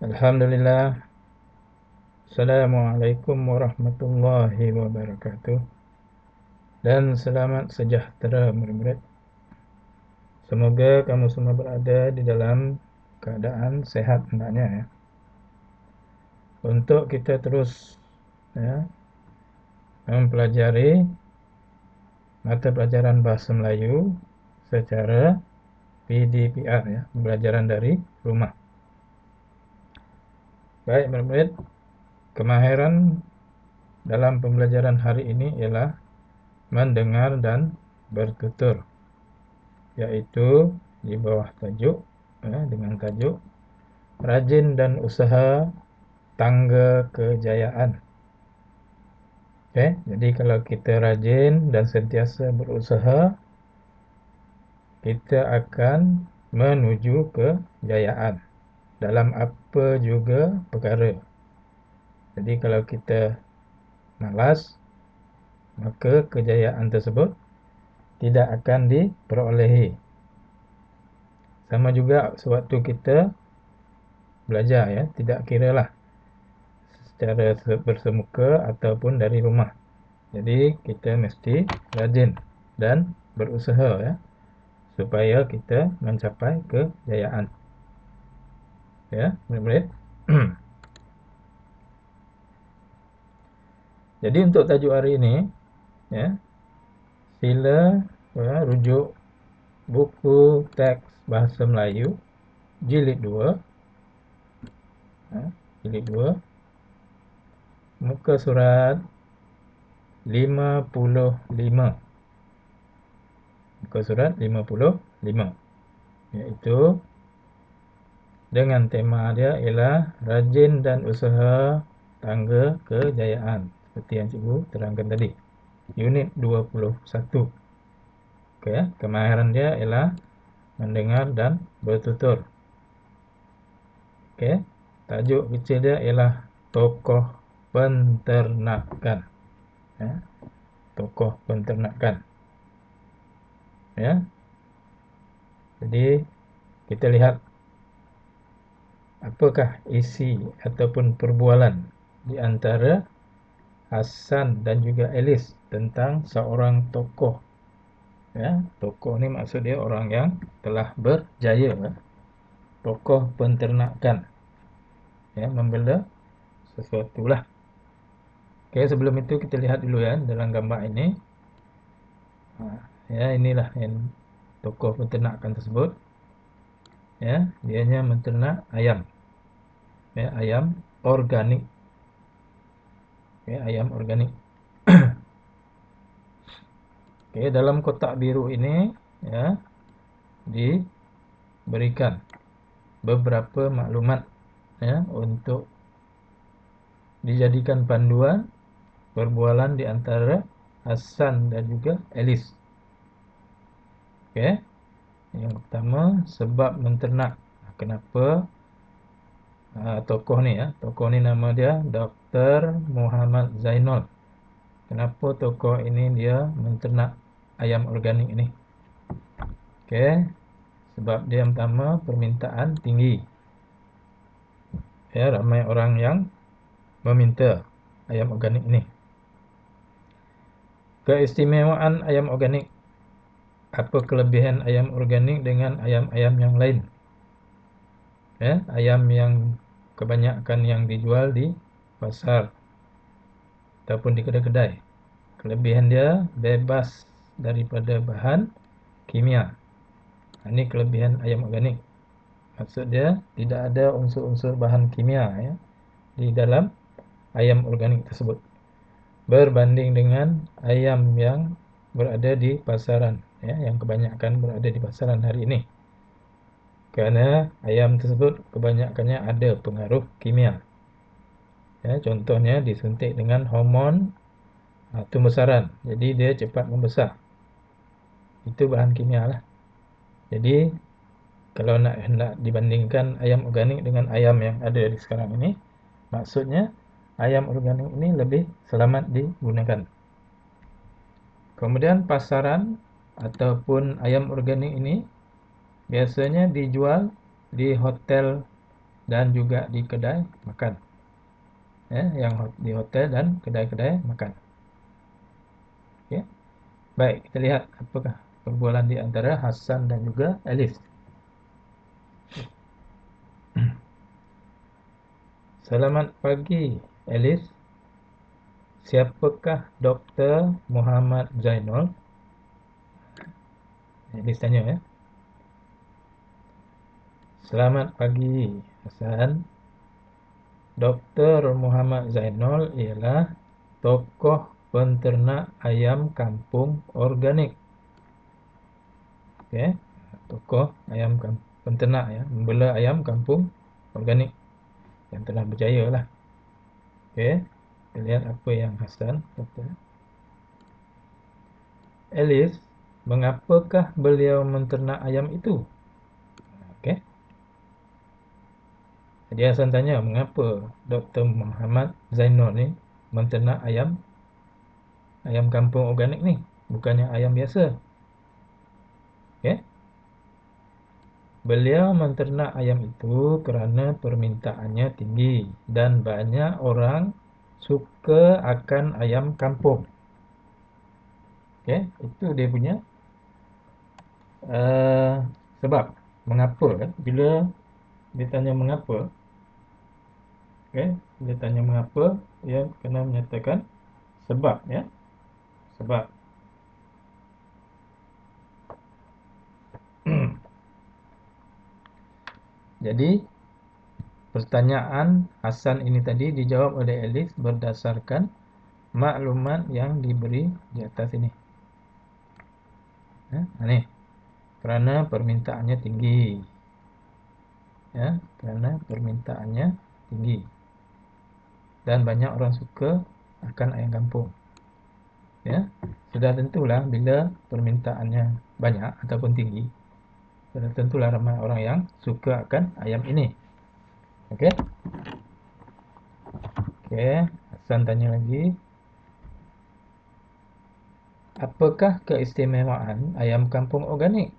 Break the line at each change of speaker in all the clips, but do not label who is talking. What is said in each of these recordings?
Alhamdulillah. Assalamualaikum warahmatullahi wabarakatuh. Dan selamat sejahtera murid-murid. Semoga kamu semua berada di dalam keadaan sehat hendaknya ya. Untuk kita terus ya, mempelajari mata pelajaran bahasa Melayu secara PDPR ya, pembelajaran dari rumah. Baik murid-murid, kemahiran dalam pembelajaran hari ini ialah mendengar dan bertutur, yaitu di bawah tajuk dengan tajuk rajin dan usaha tangga kejayaan. Jadi kalau kita rajin dan sentiasa berusaha, kita akan menuju kejayaan dalam apa juga perkara. Jadi kalau kita malas, maka kejayaan tersebut tidak akan diperolehi. Sama juga sewaktu kita belajar ya, tidak kiralah secara bersemuka ataupun dari rumah. Jadi kita mesti rajin dan berusaha ya, supaya kita mencapai kejayaan. Ya, murid-murid. Jadi untuk tajuk hari ini ya, sila rujuk buku teks bahasa Melayu jilid 2 jilid 2 muka surat 55. Muka surat 55, iaitu dengan tema dia ialah rajin dan usaha tangga kejayaan, seperti yang cikgu terangkan tadi. Unit 21. Okey, kemahiran dia ialah mendengar dan bertutur. Okey, tajuk kecil dia ialah tokoh penternakan. Ya, tokoh penternakan. Ya. Jadi kita lihat apakah isi ataupun perbualan di antara Hasan dan juga Alice tentang seorang tokoh. Ya, tokoh ni maksud dia orang yang telah berjaya, tokoh penternakan, ya, membela sesuatu lah. Okey, sebelum itu kita lihat dulu ya dalam gambar ini. Ya, inilah yang tokoh penternakan tersebut. Ya, dianya menternak ayam. Ya, ayam organik. Ya, ayam organik. Okey, dalam kotak biru ini ya diberikan beberapa maklumat ya untuk dijadikan panduan perbualan di antara Hasan dan juga Alice. Okey. Yang pertama, sebab menternak. Kenapa tokoh ni ya? Tokoh ni nama dia Dr. Muhammad Zainul. Kenapa tokoh ini dia menternak ayam organik ini? Okey. Sebab dia pertama permintaan tinggi. Ya, ramai orang yang meminta ayam organik ini. Keistimewaan ayam organik. Apa kelebihan ayam organik dengan ayam-ayam yang lain? Ya, ayam yang kebanyakan yang dijual di pasar ataupun di kedai-kedai. Kelebihan dia bebas daripada bahan kimia. Ini kelebihan ayam organik. Maksud dia tidak ada unsur-unsur bahan kimia ya di dalam ayam organik tersebut. Berbanding dengan ayam yang berada di pasaran ya, yang kebanyakan berada di pasaran hari ini. Kerana ayam tersebut kebanyakannya ada pengaruh kimia. Ya, contohnya disuntik dengan hormon pembesaran. Jadi dia cepat membesar. Itu bahan kimia lah. Jadi kalau nak hendak dibandingkan ayam organik dengan ayam yang ada di sekarang ini, maksudnya ayam organik ini lebih selamat digunakan. Kemudian pasaran ataupun ayam organik ini biasanya dijual di hotel dan juga di kedai makan. Yang di hotel dan kedai-kedai makan. Okey. Baik, kita lihat apakah perbualan di antara Hasan dan juga Elif. Selamat pagi, Elif. Siapakah Dr. Muhammad Zainul? Elif tanya ya. Selamat pagi, Hasan. Dr. Muhammad Zainul ialah tokoh penternak ayam kampung organik. Okey, tokoh penternak ya, membela ayam kampung organik yang telah berjaya lah. Okey, kita lihat apa yang Hasan kata. Elif, mengapakah beliau menternak ayam itu? Okey. Jadi Hasan tanya, mengapa Dr. Muhammad Zainul ni menternak ayam kampung organik ni, bukannya ayam biasa? Okey. Beliau menternak ayam itu kerana permintaannya tinggi dan banyak orang suka akan ayam kampung. Okey, itu dia punya sebab. Mengapa kan? Bila dia tanya mengapa, okey, dia tanya mengapa, dia kena menyatakan sebab ya. Sebab. Jadi pertanyaan Hasan ini tadi dijawab oleh Elif berdasarkan maklumat yang diberi di atas ini. Ni, kerana permintaannya tinggi. Ya, kerana permintaannya tinggi. Dan banyak orang suka akan ayam kampung. Ya, sudah tentulah bila permintaannya banyak ataupun tinggi, sudah tentulah ramai orang yang suka akan ayam ini. Okey. Okey, Hasan tanya lagi. Apakah keistimewaan ayam kampung organik?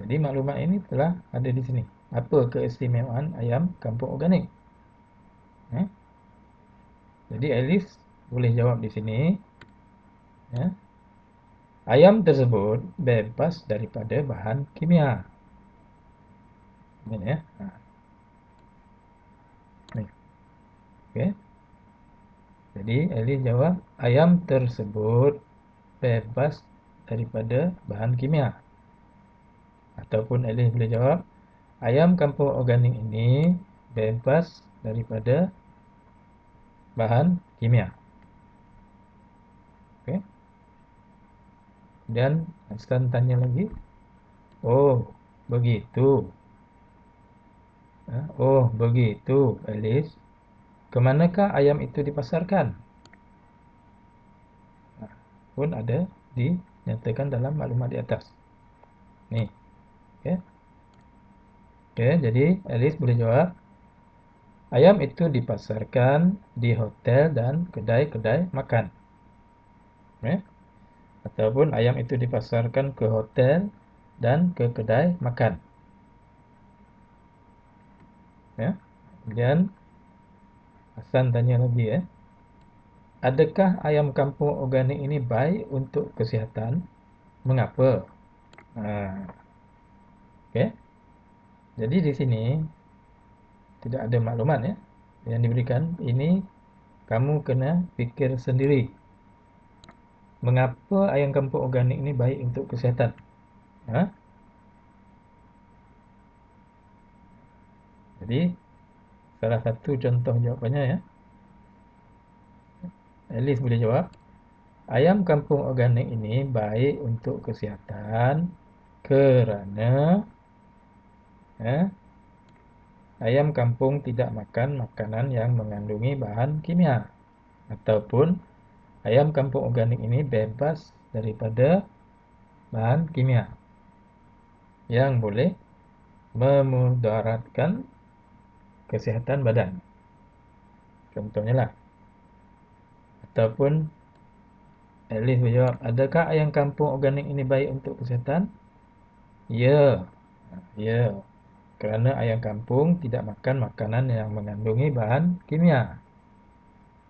Jadi maklumat ini telah ada di sini. Apa keistimewaan ayam kampung organik? Jadi Elif boleh jawab di sini. Ayam tersebut bebas daripada bahan kimia. Ini ya. Okey. Jadi Elif jawab ayam tersebut bebas daripada bahan kimia. Ataupun Elif boleh jawab ayam kampung organik ini bebas daripada bahan kimia. Okey. Dan Hasan tanya lagi. Oh, begitu. Oh, begitu, Elif. Kemanakah ayam itu dipasarkan? Pun ada dinyatakan dalam maklumat di atas. Ni. Okey. Okey, jadi Elif boleh jawab ayam itu dipasarkan di hotel dan kedai-kedai makan. Ataupun ayam itu dipasarkan ke hotel dan ke kedai makan. Ya. Kemudian Hasan tanya lagi adakah ayam kampung organik ini baik untuk kesihatan? Mengapa? Okey. Jadi di sini tidak ada maklumat yang diberikan. Ini kamu kena fikir sendiri. Mengapa ayam kampung organik ini baik untuk kesihatan? Jadi salah satu contoh jawapannya Elif boleh jawab ayam kampung organik ini baik untuk kesihatan kerana ayam kampung tidak makan makanan yang mengandungi bahan kimia. Ataupun ayam kampung organik ini bebas daripada bahan kimia yang boleh memudaratkan kesihatan badan. Contohnya lah. Ataupun Elif berjawab, adakah ayam kampung organik ini baik untuk kesihatan? Ya. Ya, kerana ayam kampung tidak makan makanan yang mengandungi bahan kimia.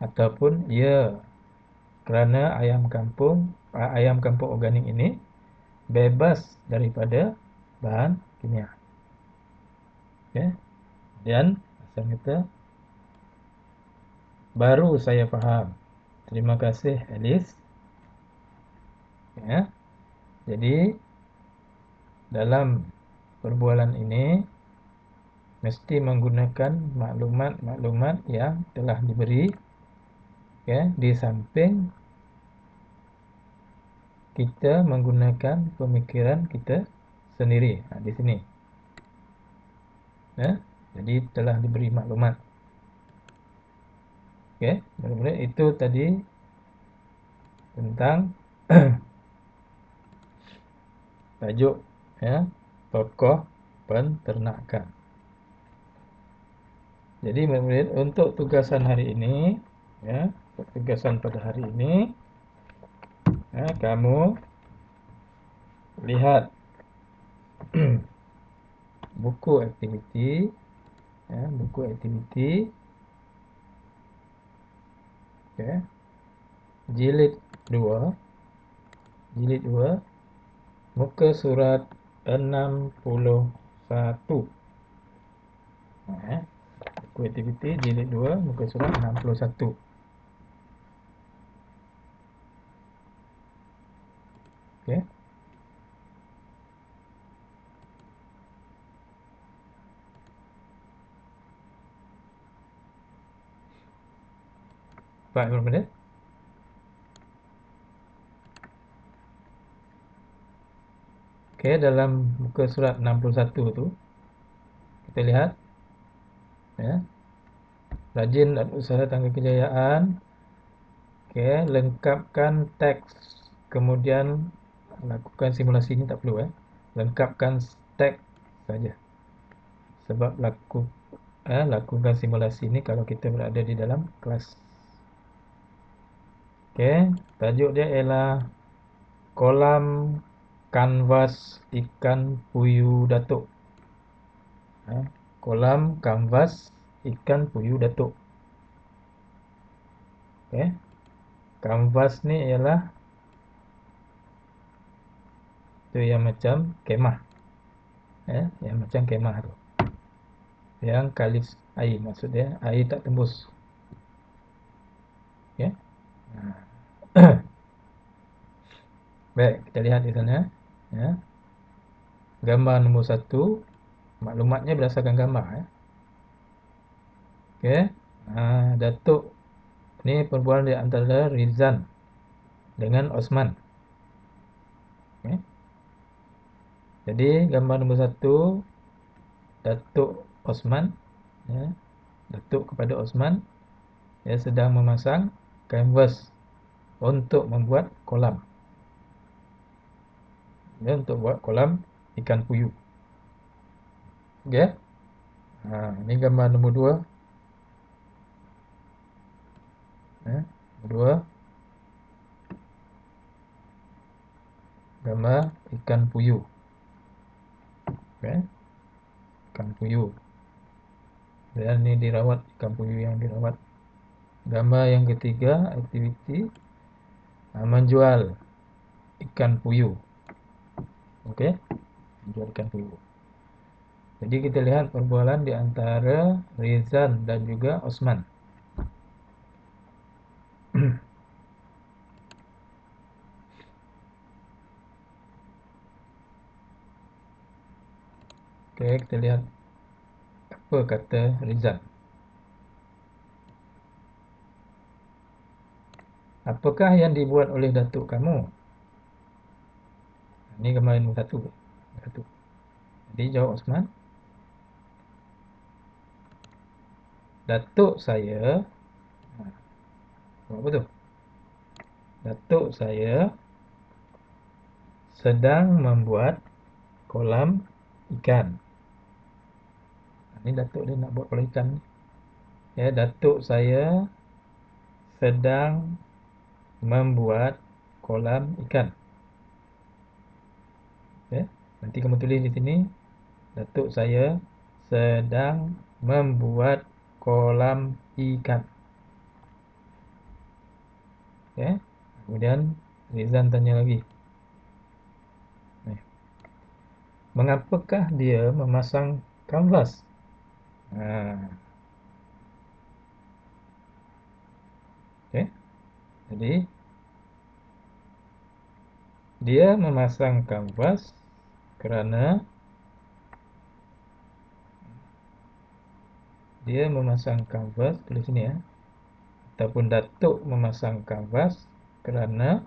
Ataupun ya, kerana ayam kampung organik ini bebas daripada bahan kimia. Okey. Dan Hasan kata, baru saya faham. Terima kasih, Alice. Ya. Jadi, dalam perbualan ini mesti menggunakan maklumat-maklumat yang telah diberi, ya, di samping kita menggunakan pemikiran kita sendiri. Di sini. Ya. Jadi telah diberi maklumat. Okey, benar-benar itu tadi tentang tajuk, ya, tokoh penternakan. Jadi murid-murid, untuk tugasan hari ini, ya, tugasan pada hari ini, ya, kamu lihat buku aktiviti, ya, buku aktiviti, okay, jilid 2, muka surat 61. Buku aktiviti jilid 2, muka surat 61. Okey. Baik, murid-murid. Okey, dalam muka surat 61 tu kita lihat, ya, rajin dan usaha tangga kejayaan. Okey, lengkapkan teks, kemudian lakukan simulasi. Ini tak perlu, lengkapkan teks saja. Sebab lakukan simulasi ini kalau kita berada di dalam kelas. Okey, tajuk dia ialah kolam kanvas ikan puyuh datuk. Kolam kanvas ikan puyuh datuk. Okey. Kanvas ni ialah tu yang macam kemah. Yang macam kemah tu. Yang kalis air, maksud dia air tak tembus. Okey. Baik, kita lihat di sana, ya. Gambar nombor 1, maklumatnya berdasarkan gambar, ya. Okey. Datuk ni perbualan di antara Rizan dengan Osman. Okay. Jadi gambar nombor 1, Datuk Osman, ya, Datuk kepada Osman, ya, sedang memasang kanvas untuk membuat kolam, ya, untuk buat kolam ikan puyuh. Okay. Ini gambar nombor 2, ya, nombor 2, gambar ikan puyuh. Okay. Ikan puyuh. Dan ini dirawat, ikan puyuh yang dirawat. Gambar yang ketiga, aktiviti menjual ikan puyuh. Okey, menjual ikan puyuh. Jadi kita lihat perbualan di antara Rizan dan juga Osman. Okey, kita lihat apa kata Rizan. Apakah yang dibuat oleh datuk kamu? Ini gambar nombor 1. Jadi jawab Osman, datuk saya, apa tu? Datuk saya sedang membuat kolam ikan. Ini datuk dia nak buat kolam ikan. Ya, datuk saya sedang membuat kolam ikan. Ya, nanti kamu tulis di sini, Datuk saya sedang membuat kolam ikan. Okay. Kemudian Rizan tanya lagi, mengapakah dia memasang kanvas? Okay. Jadi dia memasang kanvas kerana tulis sini ya. Ataupun Datuk memasang kanvas kerana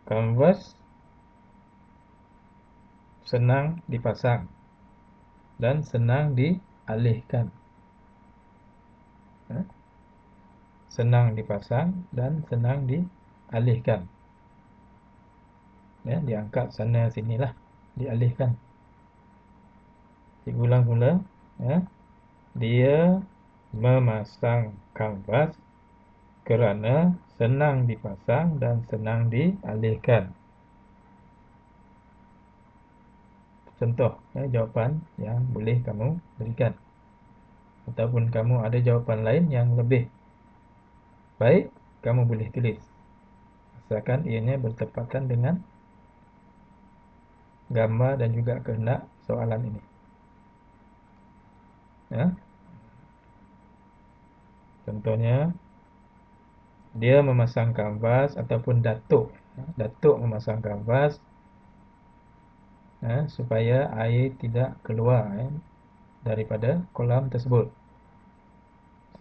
kanvas senang dipasang dan senang dialihkan. Senang dipasang dan senang dialihkan. Ya, diangkat sana sinilah, dialihkan. Cikgu ulang semula. Ya. Dia memasang kanvas kerana senang dipasang dan senang dialihkan. Contoh jawapan yang boleh kamu berikan. Ataupun kamu ada jawapan lain yang lebih baik, kamu boleh tulis. Asalkan ianya bertepatan dengan gambar dan juga kehendak soalan ini. Ya. Contohnya, dia memasang kanvas ataupun Datuk memasang kanvas supaya air tidak keluar daripada kolam tersebut.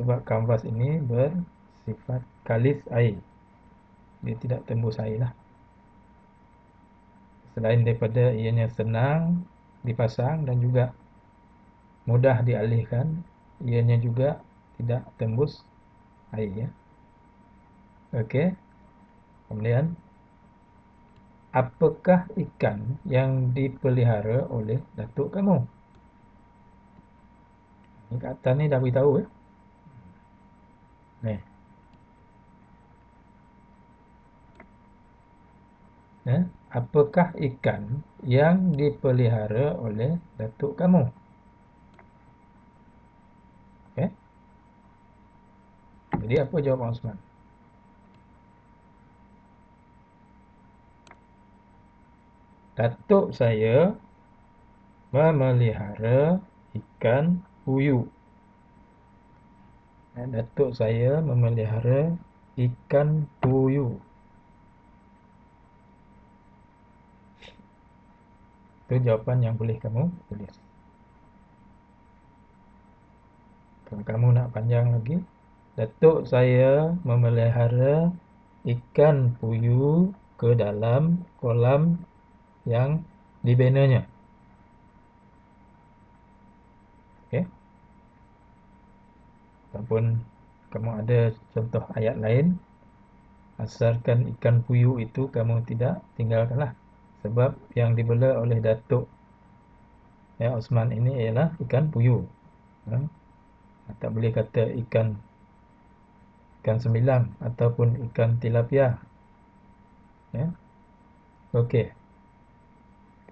Sebab kanvas ini bersifat kalis air. Dia tidak tembus air lah. Selain daripada ianya senang dipasang dan juga mudah dialihkan, ianya juga tidak tembus air ya. Okey. Kemudian, apakah ikan yang dipelihara oleh datuk kamu? Ini kat atas ni dah beritahu ya. Ni. Apakah ikan yang dipelihara oleh datuk kamu? Okey. Jadi apa jawapan Osman? Datuk saya memelihara ikan puyuh. Datuk saya memelihara ikan puyuh. Itu jawapan yang boleh kamu tulis. Kalau kamu nak panjang lagi, datuk saya memelihara ikan puyuh ke dalam kolam yang dibinanya. Okey. Ataupun kamu ada contoh ayat lain, asalkan ikan puyuh itu kamu tidak tinggalkanlah. Sebab yang dibela oleh Datuk Osman ini ialah ikan puyuh. Tak boleh kata ikan sembilang ataupun ikan tilapia. Ya. Okey.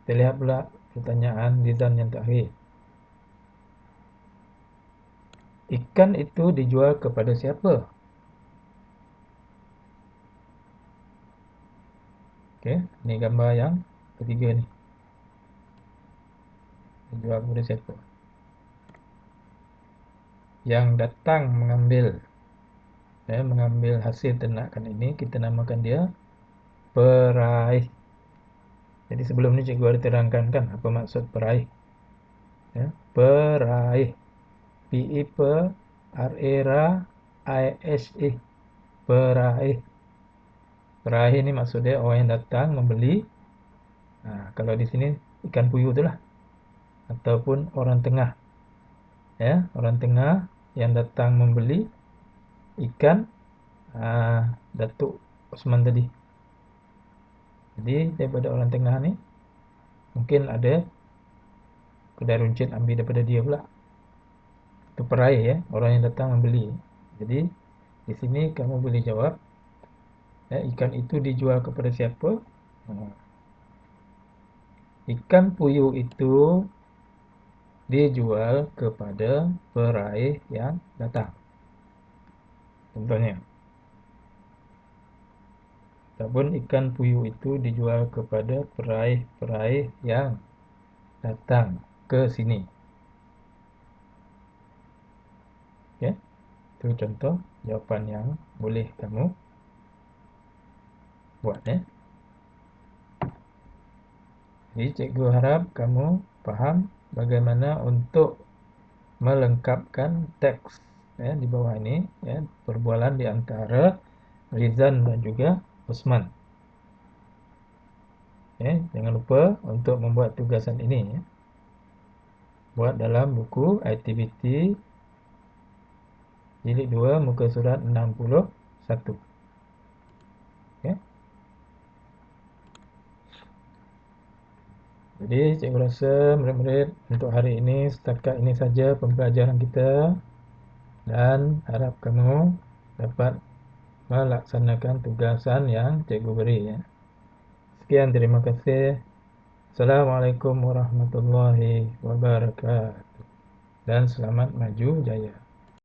Kita lihat pula pertanyaan Rizan yang terakhir. Ikan itu dijual kepada siapa? Okey, ni gambar yang ketiga ni. Dijual kepada siapa? Yang datang mengambil hasil ternakan ini, kita namakan dia peraih. Jadi sebelum ni cikgu ada terangkan kan apa maksud peraih. Peraih. P-E-R-A-I-S-E. Peraih. Peraih ni maksud dia orang yang datang membeli. Kalau di sini ikan puyuh tu lah. Ataupun orang tengah. Orang tengah yang datang membeli ikan Datuk Osman tadi. Jadi daripada orang tengah ni mungkin ada kedai runcit ambil daripada dia pula. Itu peraih orang yang datang membeli. Jadi di sini kamu boleh jawab ikan itu dijual kepada siapa? Ikan puyuh itu dijual kepada peraih yang datang. Contohnya, adapun ikan puyuh itu dijual kepada peraih-peraih yang datang ke sini. Ya, itu contoh jawapan yang boleh kamu buat ya. Jadi cikgu harap kamu faham bagaimana untuk melengkapkan teks ya di bawah ini ya, perbualan di antara Rizan dan juga Usman. Ya, jangan lupa untuk membuat tugasan ini ya. Buat dalam buku aktiviti jilid 2 muka surat 61. Ya. Jadi cikgu rasa murid-murid untuk hari ini setakat ini saja pembelajaran kita dan harap kamu dapat melaksanakan tugasan yang cikgu beri ya. Sekian, terima kasih. Assalamualaikum warahmatullahi wabarakatuh. Dan selamat maju jaya.